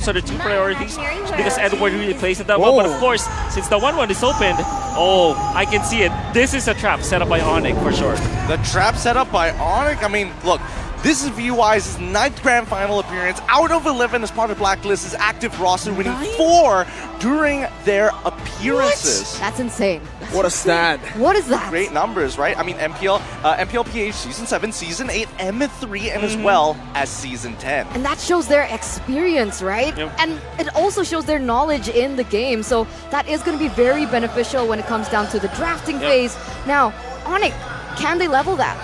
are the two priorities because Edward really plays it that well. But of course, since the 1-1 is opened, I can see it. This is a trap set up by Onic for sure. The trap set up by Onic? I mean, look, this is VUI's 9th Grand Final appearance out of 11 as part of Blacklist's active roster, winning 4 during their appearances. What? That's insane. What a stat. What is that? Great numbers, right? I mean, MPLPH Season 7, Season 8, M3, and as well as Season 10. And that shows their experience, right? Yep. And it also shows their knowledge in the game. So that is going to be very beneficial when it comes down to the drafting phase. Now, Onic, can they level that?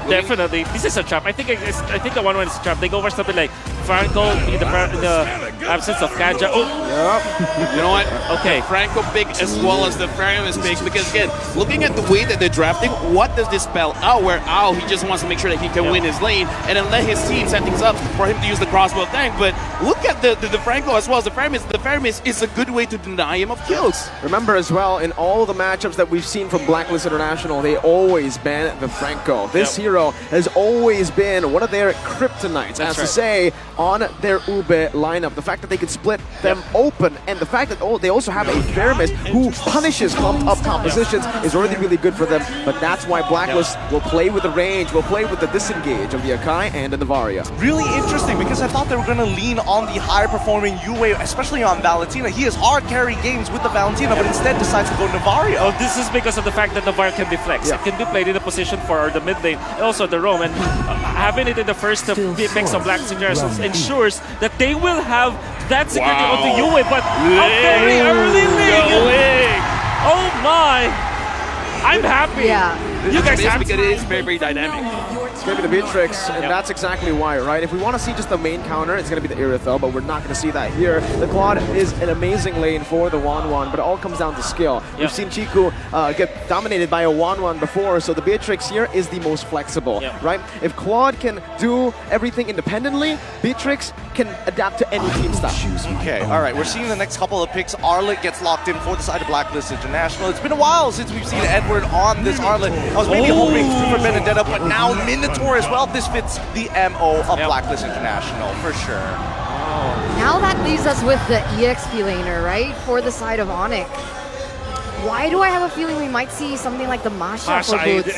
Definitely, this is a trap. I think the 1-1 is a trap. They go for something like Franco in the absence of Kaja. You know what? Okay. Franco big as well as the Farium is big because again, looking at the way that they're drafting, what does this spell out? Where he just wants to make sure that he can win his lane and then let his team set things up for him to use the crossbow tank. But look at the Franco as well as the Farium. The Farium is a good way to deny him of kills. Remember as well, in all the matchups that we've seen from Blacklist International, they always ban the Franco. This hero has always been one of their kryptonites, as to say, on their Ube lineup. The fact that they can split them open, and the fact that they also have a Faramis who punishes clumped up compositions is already really good for them. But that's why Blacklist will play with the range, will play with the disengage of the Akai and the Navaria. Really interesting because I thought they were going to lean on the higher performing Yue, especially on Valentina. He has hard carry games with the Valentina, but instead decides to go Navaria. Oh, this is because of the fact that Navaria can be flexed. It can be played in a position for the mid lane, and also the roam. And having it in the first pick some Blacklist Internationals ensures that they will have that security onto Yue, but a very early league. Oh my! I'm happy. Yeah. You guys have because it is very, very dynamic. It's going to be the Beatrix, and that's exactly why, right? If we want to see just the main counter, it's going to be the Irithel, but we're not going to see that here. The Claude is an amazing lane for the 1-1, but it all comes down to skill. We've seen Chiku get dominated by a 1-1 before, so the Beatrix here is the most flexible, right? If Claude can do everything independently, Beatrix can adapt to any team style. Okay, all right, we're seeing the next couple of picks. Arlet gets locked in for the side of Blacklist International. It's been a while since we've seen Edward on this Arlet. I was maybe hoping for Benedetta, but now Minotaur as well. This fits the MO of Blacklist International, for sure. Now that leaves us with the EXP laner, right? For the side of Onic. Why do I have a feeling we might see something like the Masha for Boots?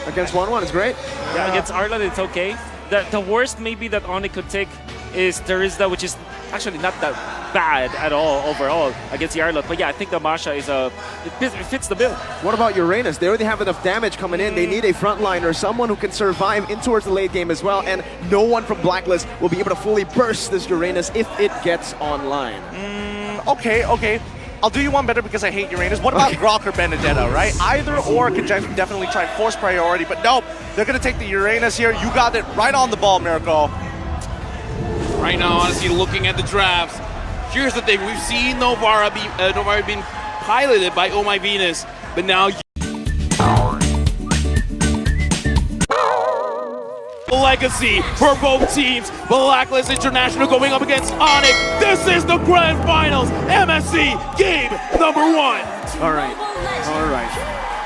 Against 1-1 is great. Yeah, against Arlet it's okay. The worst maybe that Onic could take is Terizda, which is actually not that bad at all overall against the Arlet. But yeah, I think the Masha is it fits the bill. What about Uranus? They already have enough damage coming in. They need a frontliner, someone who can survive in towards the late game as well. And no one from Blacklist will be able to fully burst this Uranus if it gets online. Okay. I'll do you one better because I hate Uranus. What about Grok or Benedetta, right? Either or could definitely try and force priority, but nope. They're going to take the Uranus here. You got it right on the ball, Miracle. Right now, honestly, looking at the drafts, here's the thing. We've seen Novara being piloted by Oh My Venus, but now legacy for both teams. Blacklist International going up against Onic. This is the Grand Finals, MSC game number 1. All right.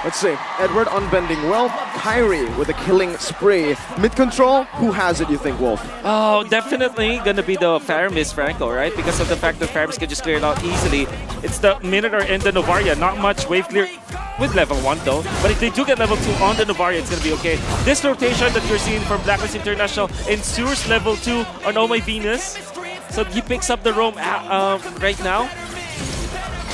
Let's see. Edward unbending Wolf. Kyrie with a killing spree. Mid control, who has it, you think, Wolf? Oh, definitely gonna be the Faramis Franco, right? Because of the fact that Faramis can just clear it out easily. It's the Minotaur and the Novaria. Not much wave clear with level 1 though. But if they do get level 2 on the Novaria, it's gonna be okay. This rotation that you're seeing from Blacklist International ensures level 2 on Oh My Venus. So he picks up the roam right now.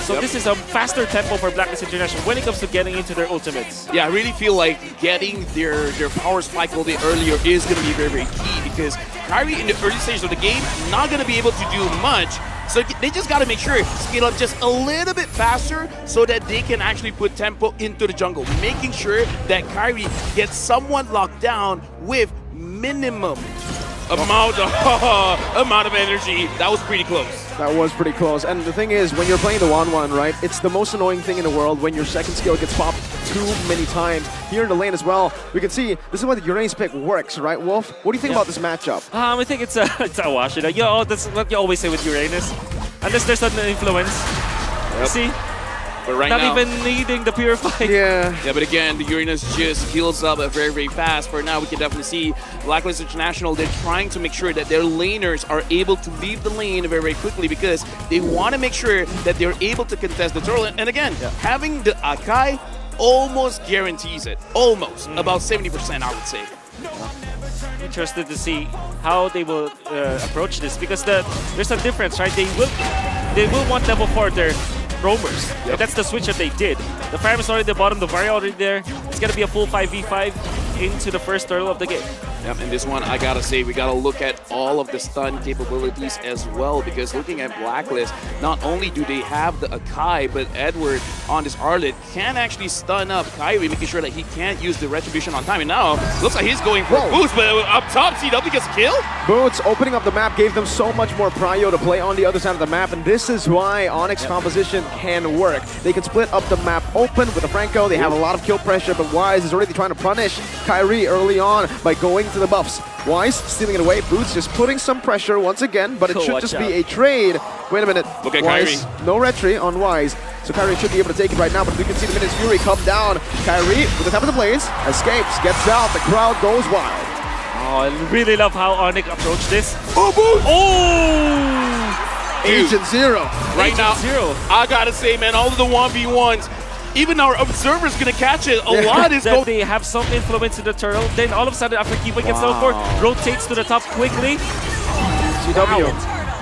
So this is a faster tempo for Blacklist International when it comes to getting into their ultimates. Yeah, I really feel like getting their power spike a little bit earlier is going to be very, very key because Kyrie in the early stages of the game not going to be able to do much. So they just got to make sure scale up just a little bit faster so that they can actually put tempo into the jungle, making sure that Kyrie gets someone locked down with minimum amount of energy. That was pretty close. That was pretty close. And the thing is, when you're playing the 1-1, right, it's the most annoying thing in the world when your second skill gets popped too many times. Here in the lane as well, we can see this is why the Uranus pick works, right, Wolf? What do you think about this matchup? I think it's a wash. You know, that's what you always say with Uranus. Unless there's an influence. See? But right Not now, even needing the Purify. Yeah. yeah, but again, the Uranus just heals up very, very fast. For now, we can definitely see Blacklist International, they're trying to make sure that their laners are able to leave the lane very, very quickly because they want to make sure that they're able to contest the turtle. And again, having the Akai almost guarantees it. Almost. About 70%, I would say. Interested to see how they will approach this because there's a difference, right? They will want level 4 their roamers. And that's the switch that they did. The Fire is already at the bottom, the Varia already there. It's gonna be a full 5v5 into the first turtle of the game. Yep, and this one, I gotta say, we gotta look at all of the stun capabilities as well, because looking at Blacklist, not only do they have the Akai, but Edward on this Arlet can actually stun up Kyrie, making sure that he can't use the Retribution on time. And now, looks like he's going for a boost, but up top, CW gets killed. Boots opening up the map gave them so much more prio to play on the other side of the map, and this is why Onyx composition can work. They can split up the map open with the Franco. They have a lot of kill pressure, but Wise is already trying to punish Kyrie early on by going to the buffs. Wise stealing it away. Boots just putting some pressure once again, but it should just be a trade. Wait a minute. Look at Wise, Kyrie. no retry on Wise. So Kyrie should be able to take it right now, but you can see the Minions Fury come down. Kyrie, with the top of the blades, escapes, gets out, the crowd goes wild. Oh, I really love how Onic approached this. Oh, boost! Oh! Agent Zero. Right Agent now, Zero. I gotta say, man, all of the 1v1s, even our observer's gonna catch it. A lot is That going. they have some influence in the turtle. Then all of a sudden, after Kiba gets level 4, rotates to the top quickly. CW.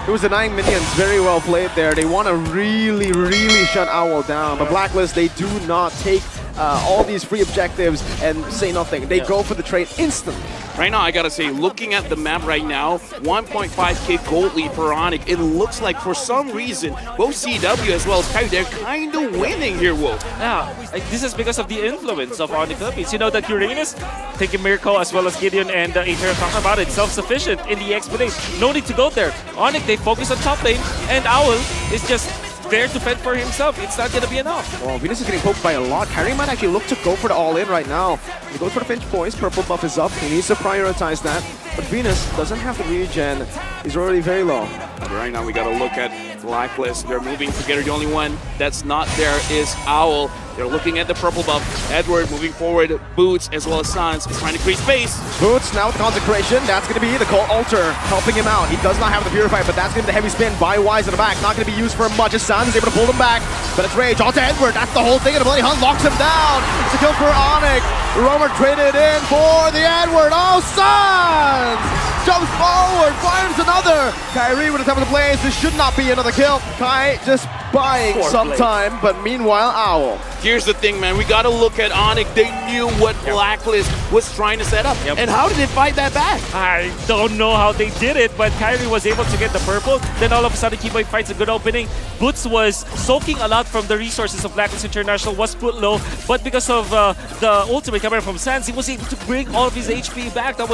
It was denying minions, very well played there. They want to really, really shut Owl down. But Blacklist, they do not take all these free objectives and say nothing. They go for the trade instantly. Right now, I gotta say, looking at the map right now, 1.5k gold lead for Onic. It looks like for some reason, both CW as well as Kyrie, they're kind of winning here, Wolf. Yeah, this is because of the influence of Onic Philippines. You know that Uranus, taking Miracle as well as Gideon and Aether talking about it, self-sufficient in the XP lane. No need to go there. Onic, they focus on top lane, and Owl is just there to fend for himself. It's not gonna be enough. Well, Venus is getting poked by a lot. Kyrie might actually look to go for the all-in right now. He goes for the Finch Poise. Purple buff is up. He needs to prioritize that. But Venus doesn't have the regen. He's already very low. But right now, we gotta look at Blacklist. They're moving together. The only one that's not there is Owl. They're looking at the purple buff. Edward moving forward. Boots as well as Sans is trying to create space. Boots now with Consecration. That's going to be the Cold Altar helping him out. He does not have the Purify, but that's going to be the heavy spin by Wise in the back. Not going to be used for much as Sans is able to pull him back. But it's Rage onto Edward. That's the whole thing. And the Bloody Hunt locks him down. It's a kill for Onic. Roamer traded in for the Edward. Oh, Sans! Jumps forward, fires another. Kyrie with the top of the blaze. This should not be another kill. Kai just buying some time, but meanwhile, Owl. Here's the thing, man. We got to look at Onic. They knew what Blacklist was trying to set up. And how did they fight that back? I don't know how they did it, but Kyrie was able to get the purple. Then all of a sudden, Kiboy fights a good opening. Boots was soaking a lot from the resources of Blacklist International, was put low, but because of the ultimate coming from Sans, he was able to bring all of his HP back. That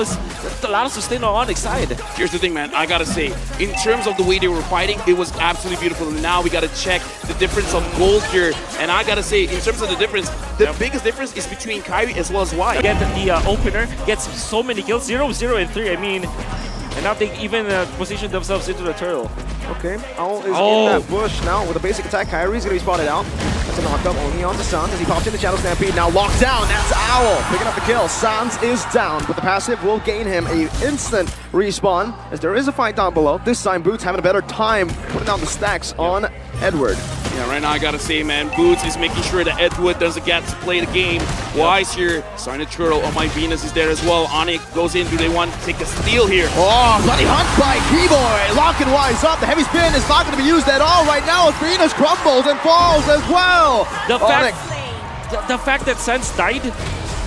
allowed us to stay on Onyx side. Here's the thing, man. I gotta say, in terms of the way they were fighting, it was absolutely beautiful. And now we gotta check the difference of gold here. And I gotta say, in terms of the difference, the biggest difference is between Kyrie as well as Wise. Again, the opener gets so many kills, 0, 0, and 3. I mean, and now they even position themselves into the turtle. Okay, Owl is in that bush now with a basic attack. Kyrie's going to be spotted out. That's a knockdown only on the Sans as he pops in the Shadow Stampede. Now locked down. That's Owl picking up the kill. Sans is down, but the passive will gain him a instant respawn as there is a fight down below. This time, Boots having a better time putting down the stacks on Edward. Yeah, right now I gotta say, man, Boots is making sure that Edward doesn't get to play the game. Wise here, starting to turtle. Oh, my Venus is there as well. Onic goes in. Do they want to take a steal here? Oh, bloody hunt by Keyboy. Locking Wise up. The heavy spin is not going to be used at all right now as Venus crumbles and falls as well. The fact that Sans died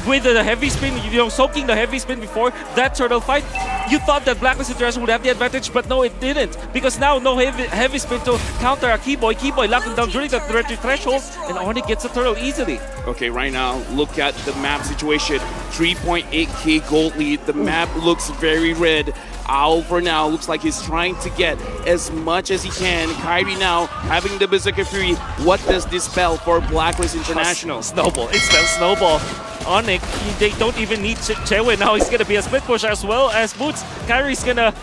with the heavy spin, you know, soaking the heavy spin before that turtle fight, you thought that Blacklist International would have the advantage, but no, it didn't. Because now, no heavy spin to counter a Keyboy. Keyboy locked him down during the threshold, and Onic gets the turtle easily. Okay, right now, look at the map situation. 3.8k gold lead. The map looks very red. Owl for now looks like he's trying to get as much as he can. Kyrie now having the Berserker Fury. What does this spell for Blacklist International? Snowball. It spells snowball. Onic, they don't even need Chewe now. He's gonna be a split push as well as Boots. Kyrie's gonna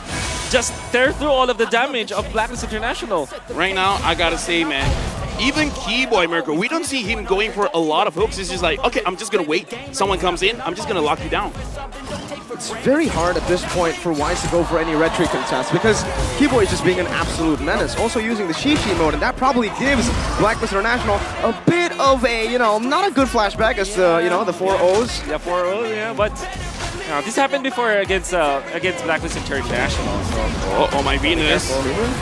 just tear through all of the damage of Blacklist International. Right now, I gotta say, man, even Keyboy, Mirko, we don't see him going for a lot of hooks. It's just like, okay, I'm just going to wait. Someone comes in, I'm just going to lock you down. It's very hard at this point for Wise to go for any retry contest because Keyboy is just being an absolute menace. Also using the Shishi mode, and that probably gives Blacklist International a bit of a, not a good flashback as the 4 O's. Yeah, 4 O's, yeah, but this happened before against Blacklist International. So. Oh my Venus.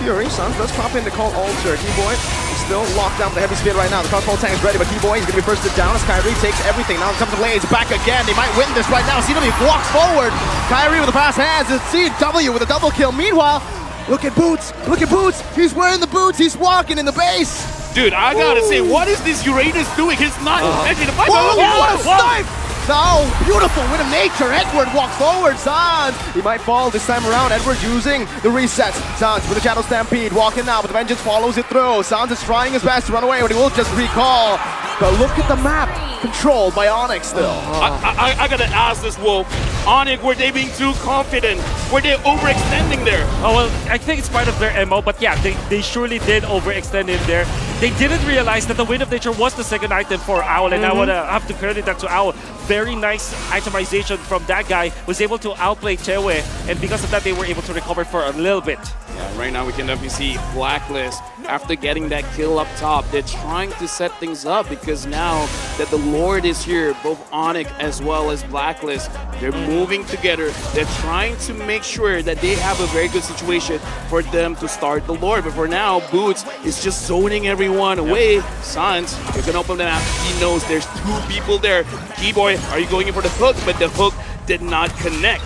Fury, Suns does pop in to call Alter. Keyboy is still locked down with the heavy spin right now. The crossbow tank is ready, but Keyboy is going to be first to down as Kyrie takes everything. Now it comes to Blaze back again. They might win this right now. CW walks forward. Kyrie with the fast hands. It's CW with a double kill. Meanwhile, look at Boots. Look at Boots. He's wearing the boots. He's walking in the base. Dude, I gotta say, what is this Uranus doing? He's not actually the fight. Whoa, what a snipe! No, beautiful win of nature. Edward walks forward. Sans, he might fall this time around. Edward using the resets. Sans with the Shadow Stampede, walking now, but the Vengeance follows it through. Sans is trying his best to run away, but he will just recall. But look at the map, controlled by Onic still. I gotta ask this, Wolf. Onic, were they being too confident? Were they overextending there? Oh, well, I think it's part of their MO, but yeah, they surely did overextend in there. They didn't realize that the Wind of Nature was the second item for Owl, and I would have to credit that to Owl. Very nice itemization from that guy, was able to outplay Chewe, and because of that, they were able to recover for a little bit. Yeah, right now we can definitely see Blacklist, after getting that kill up top, they're trying to set things up because now that the Lord is here, both Onic as well as Blacklist, they're moving together. They're trying to make sure that they have a very good situation for them to start the Lord. But for now, Boots is just zoning everyone away. Sans, you can open the map. He knows there's 2 people there. Keyboy, are you going in for the hook? But the hook did not connect.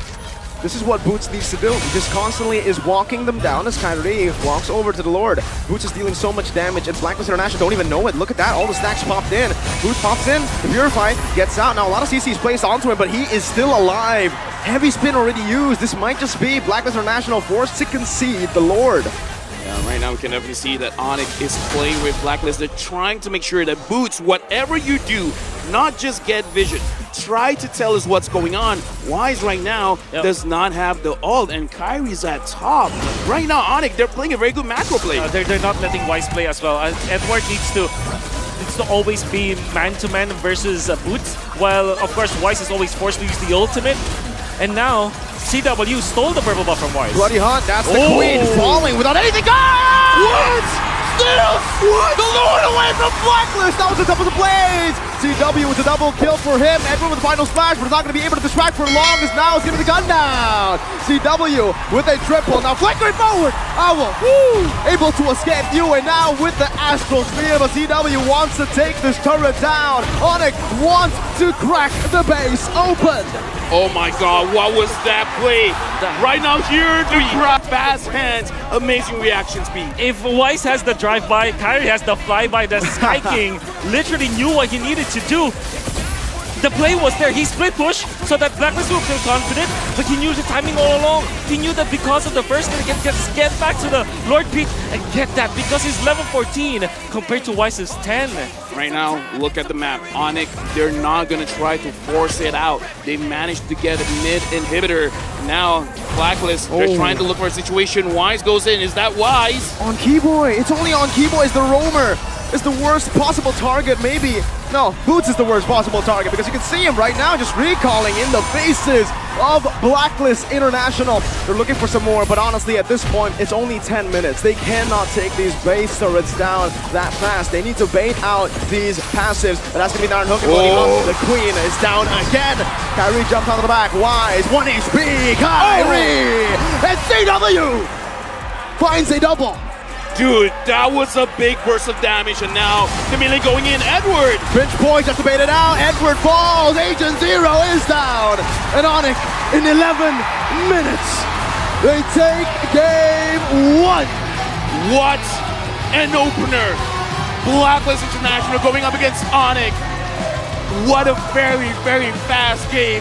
This is what Boots needs to do. He just constantly is walking them down as Kyrie walks over to the Lord. Boots is dealing so much damage, and Blacklist International don't even know it. Look at that, all the stacks popped in. Boots pops in, the Purify gets out. Now a lot of CC is placed onto him, but he is still alive. Heavy spin already used. This might just be Blacklist International forced to concede the Lord. Yeah, right now we can definitely see that Onic is playing with Blacklist. They're trying to make sure that Boots, whatever you do, not just get vision. Try to tell us what's going on. Wise right now does not have the ult, and Kyrie's at top. Right now, Onic, they're playing a very good macro play. They're not letting Wise play as well. Edward needs to always be man-to-man versus Boots, while, of course, Wise is always forced to use the ultimate. And now, CW stole the purple buff from Wise. Bloody Hunt, that's the Queen falling without anything. What? Still, the Lord away from Blacklist. That was the top of the Blaze. CW with a double kill for him. Edward with the final splash, but is not going to be able to distract for long as now he's giving the gun down. CW with a triple. Now flickering forward. Owl, able to escape you, and now with the Astral Sphere, but CW wants to take this turret down. Onic wants to crack the base open. Oh my god, what was that play? Right now here, the grab fast hands, amazing reaction speed. If Wise has the drive-by, Kyrie has the fly-by, the Sky King literally knew what he needed to do. The play was there. He split push so that Blacklist will feel confident, but he knew the timing all along. He knew that because of the first hit, he can get back to the Lord Peak and get that because he's level 14 compared to Wise's 10. Right now, look at the map. Onic, they're not going to try to force it out. They managed to get a mid-inhibitor. Now, Blacklist, they're trying to look for a situation. Wise goes in. Is that Wise? On Keyboy. It's only on Keyboy. It's the roamer. It's the worst possible target, maybe. No, Boots is the worst possible target because you can see him right now just recalling in the faces of Blacklist International. They're looking for some more, but honestly, at this point, it's only 10 minutes. They cannot take these base turrets down that fast. They need to bait out these passives, and that's going to be Iron Hook. The Queen is down again. Kyrie jumps onto the back. Wise, 1 HP. Kyrie! And CW finds a double. Dude, that was a big burst of damage, and now the melee going in. Edward! Pinch point just to bait it out. Edward falls. Agent Zero is down. And Onic in 11 minutes. They take game 1. What an opener. Blacklist International going up against Onic. What a very, very fast game.